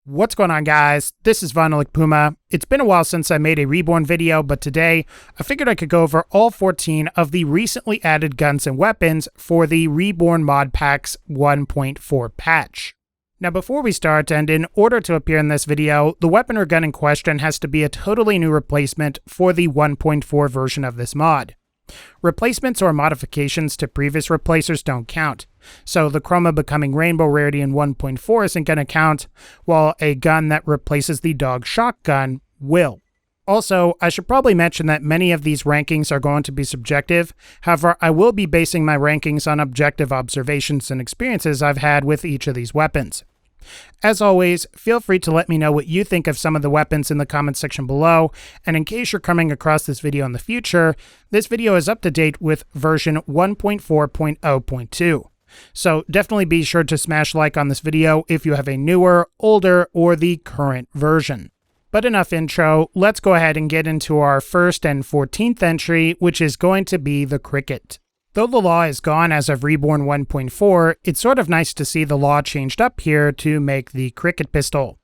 What's going on, guys? This is VinylicPuma. It's been a while since I made a Reborn video, but today I figured I could go over all 14 of the recently added guns and weapons for the Reborn Mod Pack's 1.4 patch. Now before we start, and in order to appear in this video, the weapon or gun in question has to be a totally new replacement for the 1.4 version of this mod. Replacements or modifications to previous replacers don't count, so the chroma becoming rainbow rarity in 1.4 isn't going to count, while a gun that replaces the dog shotgun will. Also, I should probably mention that many of these rankings are going to be subjective. However, I will be basing my rankings on objective observations and experiences I've had with each of these weapons. As always, feel free to let me know what you think of some of the weapons in the comments section below, and in case you're coming across this video in the future, this video is up to date with version 1.4.0.2. So definitely be sure to smash like on this video if you have a newer, older, or the current version. But enough intro, let's go ahead and get into our first and 14th entry, which is going to be the Cricket. Though the law is gone as of Reborn 1.4, it's sort of nice to see the law changed up here to make the Cricket pistol.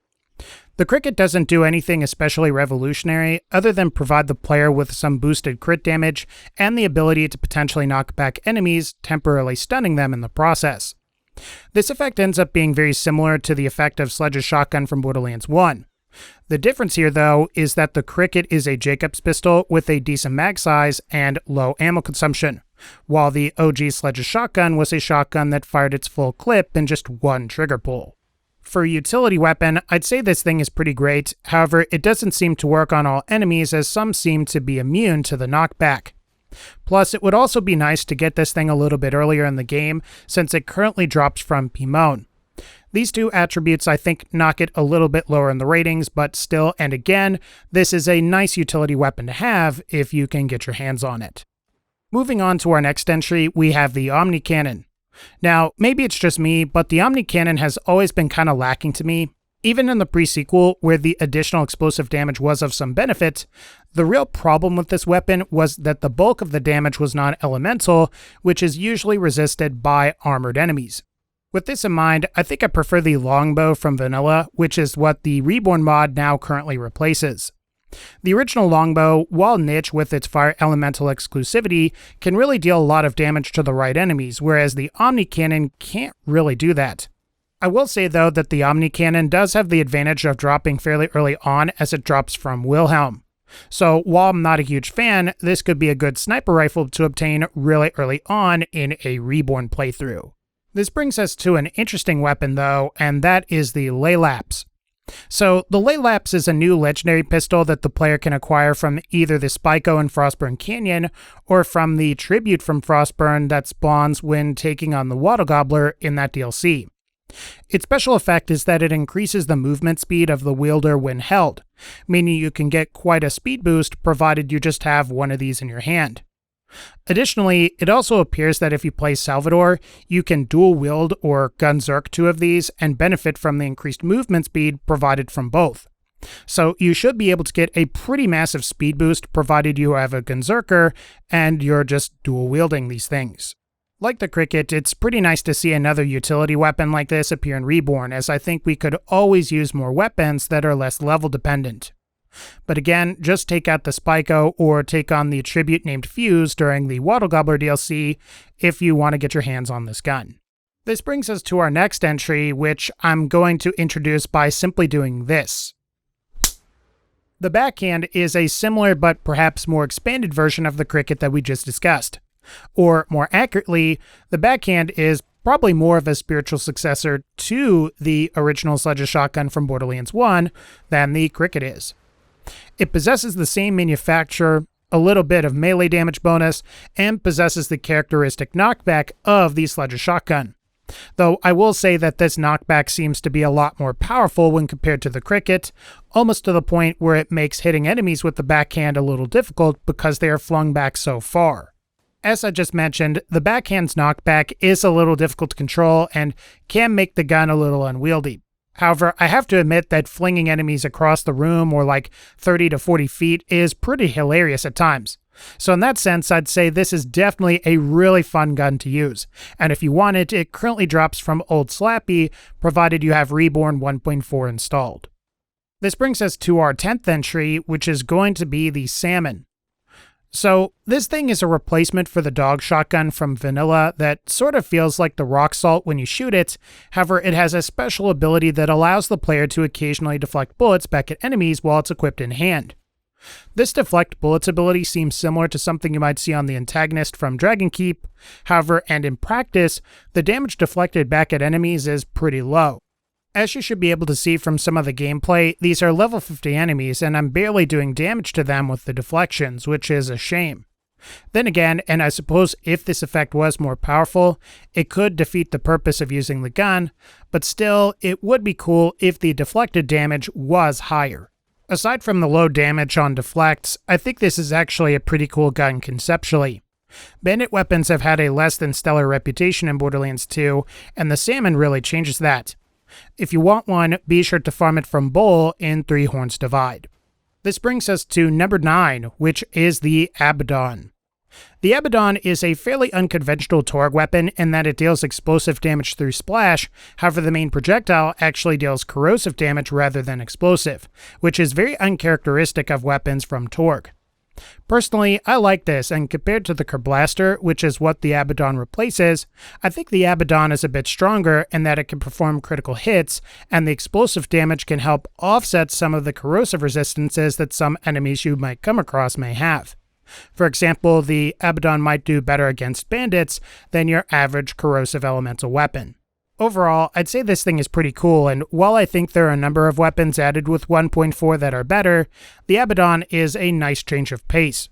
The Cricket doesn't do anything especially revolutionary other than provide the player with some boosted crit damage and the ability to potentially knock back enemies, temporarily stunning them in the process. This effect ends up being very similar to the effect of Sledge's shotgun from Borderlands 1. The difference here, though, is that the Cricket is a Jacobs pistol with a decent mag size and low ammo consumption, while the OG Sledge's shotgun was a shotgun that fired its full clip in just one trigger pull. For a utility weapon, I'd say this thing is pretty great, however, it doesn't seem to work on all enemies as some seem to be immune to the knockback. Plus, it would also be nice to get this thing a little bit earlier in the game, since it currently drops from Pimon. These two attributes I think knock it a little bit lower in the ratings, but still, and again, this is a nice utility weapon to have if you can get your hands on it. Moving on to our next entry, we have the Omni Cannon. Now, maybe it's just me, but the Omni Cannon has always been kind of lacking to me. Even in the pre-sequel, where the additional explosive damage was of some benefit, the real problem with this weapon was that the bulk of the damage was non-elemental, which is usually resisted by armored enemies. With this in mind, I think I prefer the longbow from Vanilla, which is what the Reborn mod now currently replaces. The original longbow, while niche with its fire elemental exclusivity, can really deal a lot of damage to the right enemies, whereas the Omni Cannon can't really do that. I will say though that the Omni Cannon does have the advantage of dropping fairly early on as it drops from Wilhelm. So while I'm not a huge fan, this could be a good sniper rifle to obtain really early on in a Reborn playthrough. This brings us to an interesting weapon though, and that is the Laylaps. So the Laylaps is a new legendary pistol that the player can acquire from either the Spyco in Frostburn Canyon or from the tribute from Frostburn that spawns when taking on the Water Gobbler in that DLC. Its special effect is that it increases the movement speed of the wielder when held, meaning you can get quite a speed boost provided you just have one of these in your hand. Additionally, it also appears that if you play Salvador, you can dual wield or gunzerk two of these and benefit from the increased movement speed provided from both. So you should be able to get a pretty massive speed boost provided you have a gunzerker and you're just dual wielding these things. Like the Cricket, it's pretty nice to see another utility weapon like this appear in Reborn, as I think we could always use more weapons that are less level dependent. But again, just take out the Spyco or take on the tribute named Fuse during the Water Gobbler DLC if you want to get your hands on this gun. This brings us to our next entry, which I'm going to introduce by simply doing this. The Backhand is a similar but perhaps more expanded version of the Cricket that we just discussed. Or more accurately, the Backhand is probably more of a spiritual successor to the original Sledge's shotgun from Borderlands 1 than the Cricket is. It possesses the same manufacturer, a little bit of melee damage bonus, and possesses the characteristic knockback of the Sledge's shotgun. Though I will say that this knockback seems to be a lot more powerful when compared to the Cricket, almost to the point where it makes hitting enemies with the Backhand a little difficult because they are flung back so far. As I just mentioned, the Backhand's knockback is a little difficult to control and can make the gun a little unwieldy. However, I have to admit that flinging enemies across the room or like 30 to 40 feet is pretty hilarious at times. So in that sense, I'd say this is definitely a really fun gun to use. And if you want it, it currently drops from Old Slappy, provided you have Reborn 1.4 installed. This brings us to our 10th entry, which is going to be the Salmon. So this thing is a replacement for the dog shotgun from Vanilla that sort of feels like the rock salt when you shoot it. However, it has a special ability that allows the player to occasionally deflect bullets back at enemies while it's equipped in hand. This deflect bullets ability seems similar to something you might see on the antagonist from Dragon Keep. However, and in practice, the damage deflected back at enemies is pretty low. As you should be able to see from some of the gameplay, these are level 50 enemies, and I'm barely doing damage to them with the deflections, which is a shame. Then again, and I suppose if this effect was more powerful, it could defeat the purpose of using the gun, but still, it would be cool if the deflected damage was higher. Aside from the low damage on deflects, I think this is actually a pretty cool gun conceptually. Bandit weapons have had a less than stellar reputation in Borderlands 2, and the Salmon really changes that. If you want one, be sure to farm it from Bull in Three Horns Divide. This brings us to number 9, which is the Abaddon. The Abaddon is a fairly unconventional Torg weapon in that it deals explosive damage through splash. However, the main projectile actually deals corrosive damage rather than explosive, which is very uncharacteristic of weapons from Torg. Personally, I like this, and compared to the Kerblaster, which is what the Abaddon replaces, I think the Abaddon is a bit stronger in that it can perform critical hits, and the explosive damage can help offset some of the corrosive resistances that some enemies you might come across may have. For example, the Abaddon might do better against bandits than your average corrosive elemental weapon. Overall, I'd say this thing is pretty cool, and while I think there are a number of weapons added with 1.4 that are better, the Abaddon is a nice change of pace.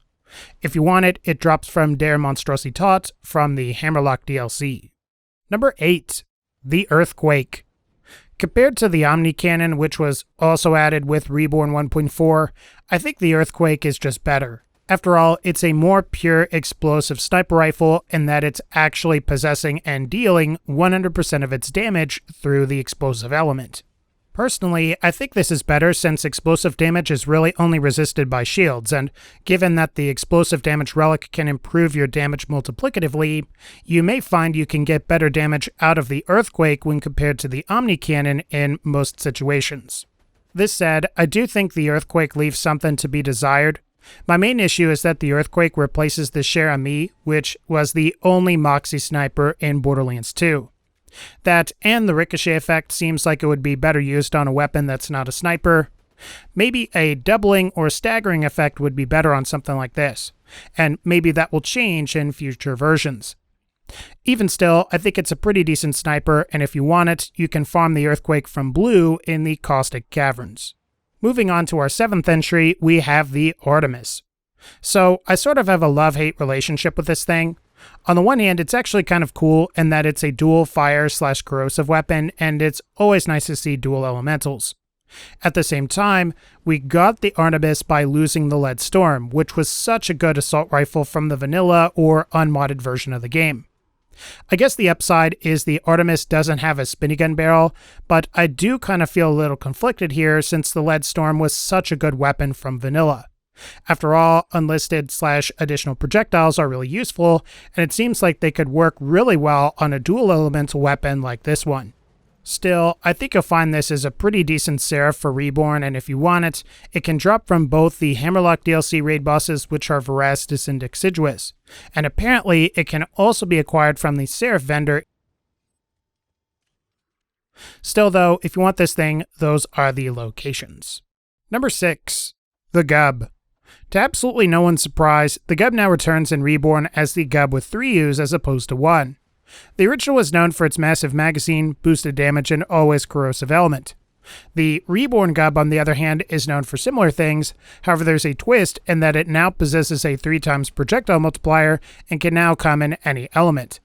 If you want it, it drops from Der Monstrositat from the Hammerlock DLC. Number 8. The Earthquake. Compared to the Omni cannon, which was also added with Reborn 1.4, I think the Earthquake is just better. After all, it's a more pure explosive sniper rifle in that it's actually possessing and dealing 100% of its damage through the explosive element. Personally, I think this is better since explosive damage is really only resisted by shields, and given that the explosive damage relic can improve your damage multiplicatively, you may find you can get better damage out of the Earthquake when compared to the Omni cannon in most situations. This said, I do think the Earthquake leaves something to be desired. My main issue is that the Earthquake replaces the Cher Ami, which was the only Moxie sniper in Borderlands 2. That and the ricochet effect seems like it would be better used on a weapon that's not a sniper. Maybe a doubling or staggering effect would be better on something like this, and maybe that will change in future versions. Even still, I think it's a pretty decent sniper, and if you want it, you can farm the Earthquake from Blue in the Caustic Caverns. Moving on to our 7th entry, we have the Artemis. So, I sort of have a love-hate relationship with this thing. On the one hand, it's actually kind of cool in that it's a dual fire/corrosive weapon, and it's always nice to see dual elementals. At the same time, we got the Artemis by losing the Lead Storm, which was such a good assault rifle from the vanilla or unmodded version of the game. I guess the upside is the Artemis doesn't have a spinny gun barrel, but I do kind of feel a little conflicted here since the Lead Storm was such a good weapon from vanilla. After all, unlisted/additional projectiles are really useful, and it seems like they could work really well on a dual elemental weapon like this one. Still, I think you'll find this is a pretty decent Seraph for Reborn, and if you want it, it can drop from both the Hammerlock DLC raid bosses, which are Verastus and Exiguous, and apparently it can also be acquired from the Seraph vendor. Still though, if you want this thing, those are the locations. Number 6. The Gub. To absolutely no one's surprise, the Gub now returns in Reborn as the Gub with 3 U's as opposed to 1. The original was known for its massive magazine, boosted damage, and always corrosive element. The Reborn Gub, on the other hand, is known for similar things. However, there's a twist in that it now possesses a 3x projectile multiplier and can now come in any element.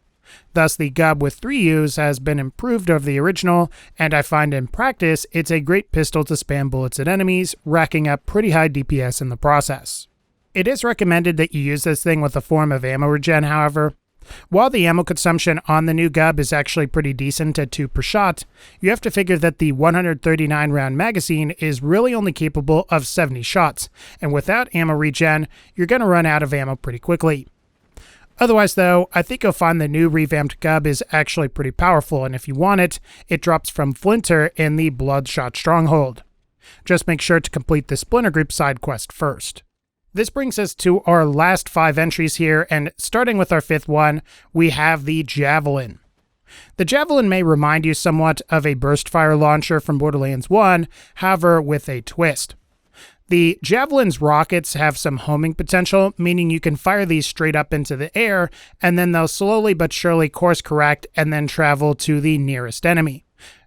Thus, the Gub with 3 U's has been improved over the original, and I find in practice it's a great pistol to spam bullets at enemies, racking up pretty high DPS in the process. It is recommended that you use this thing with a form of ammo regen, however. While the ammo consumption on the new Gub is actually pretty decent at 2 per shot, you have to figure that the 139 round magazine is really only capable of 70 shots, and without ammo regen, you're going to run out of ammo pretty quickly. Otherwise though, I think you'll find the new revamped Gub is actually pretty powerful, and if you want it, it drops from Flinter in the Bloodshot Stronghold. Just make sure to complete the Splinter Group side quest first. This brings us to our last 5 entries here, and starting with our 5th one, we have the Javelin. The Javelin may remind you somewhat of a burst fire launcher from Borderlands 1, however with a twist. The Javelin's rockets have some homing potential, meaning you can fire these straight up into the air, and then they'll slowly but surely course correct and then travel to the nearest enemy,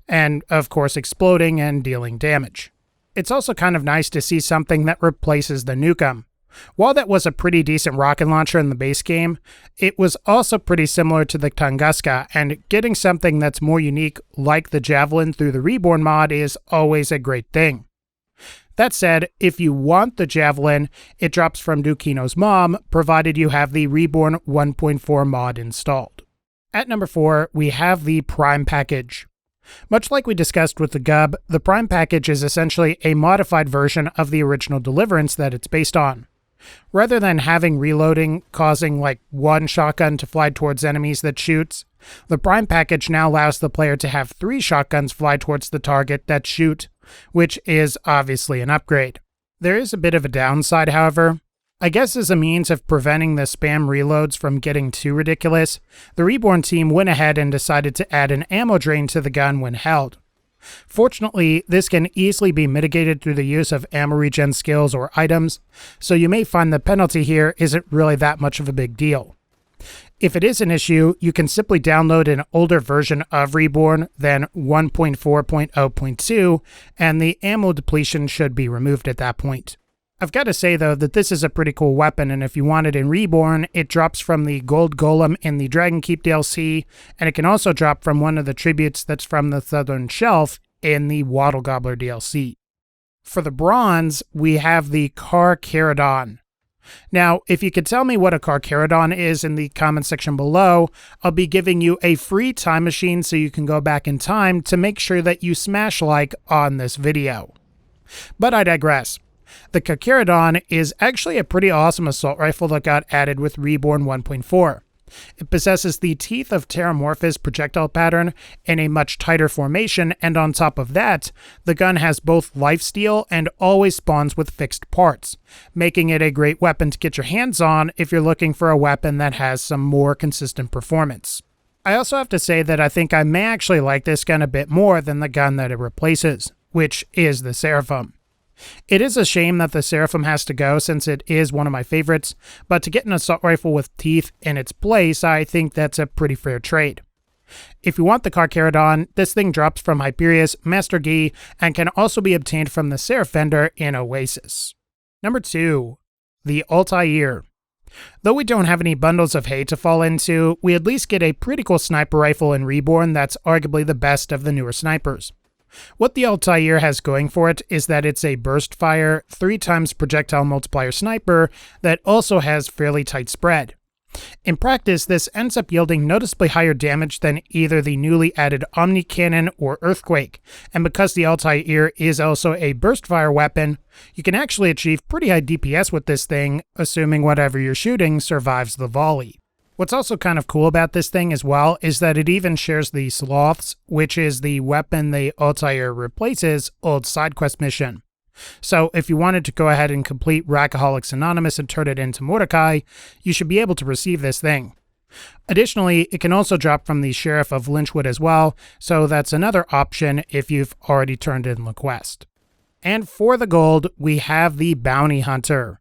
and of course exploding and dealing damage. It's also kind of nice to see something that replaces the Nukem. While that was a pretty decent rocket launcher in the base game, it was also pretty similar to the Tunguska, and getting something that's more unique like the Javelin through the Reborn mod is always a great thing. That said, if you want the Javelin, it drops from Dukino's mom, provided you have the Reborn 1.4 mod installed. At number 4, we have the Prime Package. Much like we discussed with the Gub, the Prime Package is essentially a modified version of the original Deliverance that it's based on. Rather than having reloading causing like one shotgun to fly towards enemies that shoots, the Prime Package now allows the player to have 3 shotguns fly towards the target that shoot, which is obviously an upgrade. There is a bit of a downside, however. I guess as a means of preventing the spam reloads from getting too ridiculous, the Reborn team went ahead and decided to add an ammo drain to the gun when held. Fortunately, this can easily be mitigated through the use of ammo regen skills or items, so you may find the penalty here isn't really that much of a big deal. If it is an issue, you can simply download an older version of Reborn than 1.4.0.2, and the ammo depletion should be removed at that point. I've got to say though that this is a pretty cool weapon, and if you want it in Reborn, it drops from the Gold Golem in the Dragon Keep DLC, and it can also drop from one of the tributes that's from the Southern Shelf in the Wattle Gobbler DLC. For the bronze, we have the Carcharodon. Now, if you could tell me what a Carcharodon is in the comment section below, I'll be giving you a free time machine so you can go back in time to make sure that you smash like on this video. But I digress. The Carcharodon is actually a pretty awesome assault rifle that got added with Reborn 1.4. It possesses the Teeth of Terramorphous projectile pattern in a much tighter formation, and on top of that, the gun has both lifesteal and always spawns with fixed parts, making it a great weapon to get your hands on if you're looking for a weapon that has some more consistent performance. I also have to say that I think I may actually like this gun a bit more than the gun that it replaces, which is the Seraphim. It is a shame that the Seraphim has to go since it is one of my favorites, but to get an assault rifle with teeth in its place, I think that's a pretty fair trade. If you want the Carcharodon, this thing drops from Hyperius, Master Gi, and can also be obtained from the Seraph vendor in Oasis. Number 2, the Altair. Though we don't have any bundles of hay to fall into, we at least get a pretty cool sniper rifle in Reborn that's arguably the best of the newer snipers. What the Altair has going for it is that it's a burst fire, 3x projectile multiplier sniper that also has fairly tight spread. In practice, this ends up yielding noticeably higher damage than either the newly added Omni cannon or Earthquake, and because the Altair is also a burst fire weapon, you can actually achieve pretty high DPS with this thing, assuming whatever you're shooting survives the volley. What's also kind of cool about this thing as well is that it even shares the Sloths, which is the weapon the Altair replaces, old side quest mission. So if you wanted to go ahead and complete Rackaholics Anonymous and turn it into Mordecai, you should be able to receive this thing. Additionally, it can also drop from the Sheriff of Lynchwood as well, so that's another option if you've already turned in the quest. And for the gold, we have the Bounty Hunter.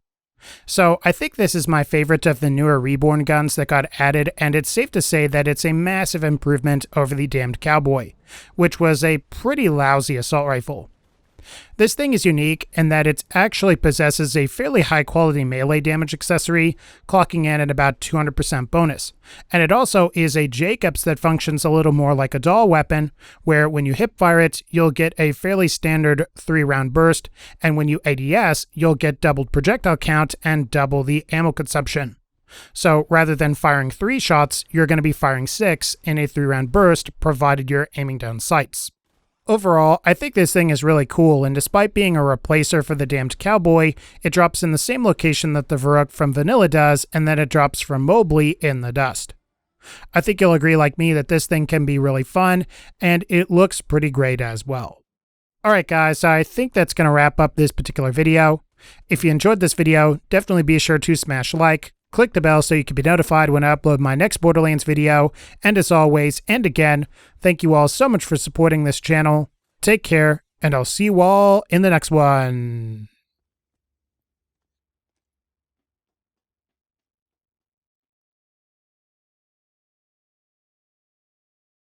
So I think this is my favorite of the newer Reborn guns that got added, and it's safe to say that it's a massive improvement over the Damned Cowboy, which was a pretty lousy assault rifle. This thing is unique in that it actually possesses a fairly high quality melee damage accessory, clocking in at about 200% bonus. And it also is a Jacobs that functions a little more like a doll weapon, where when you hip fire it, you'll get a fairly standard 3-round burst, and when you ADS, you'll get doubled projectile count and double the ammo consumption. So rather than firing 3 shots, you're going to be firing 6 in a 3-round burst, provided you're aiming down sights. Overall, I think this thing is really cool, and despite being a replacer for the Damned Cowboy, it drops in the same location that the Varrock from Vanilla does, and then it drops from Mobley in the dust. I think you'll agree like me that this thing can be really fun, and it looks pretty great as well. Alright guys, I think that's going to wrap up this particular video. If you enjoyed this video, definitely be sure to smash like, click the bell so you can be notified when I upload my next Borderlands video, and as always, and again, thank you all so much for supporting this channel. Take care, and I'll see you all in the next one.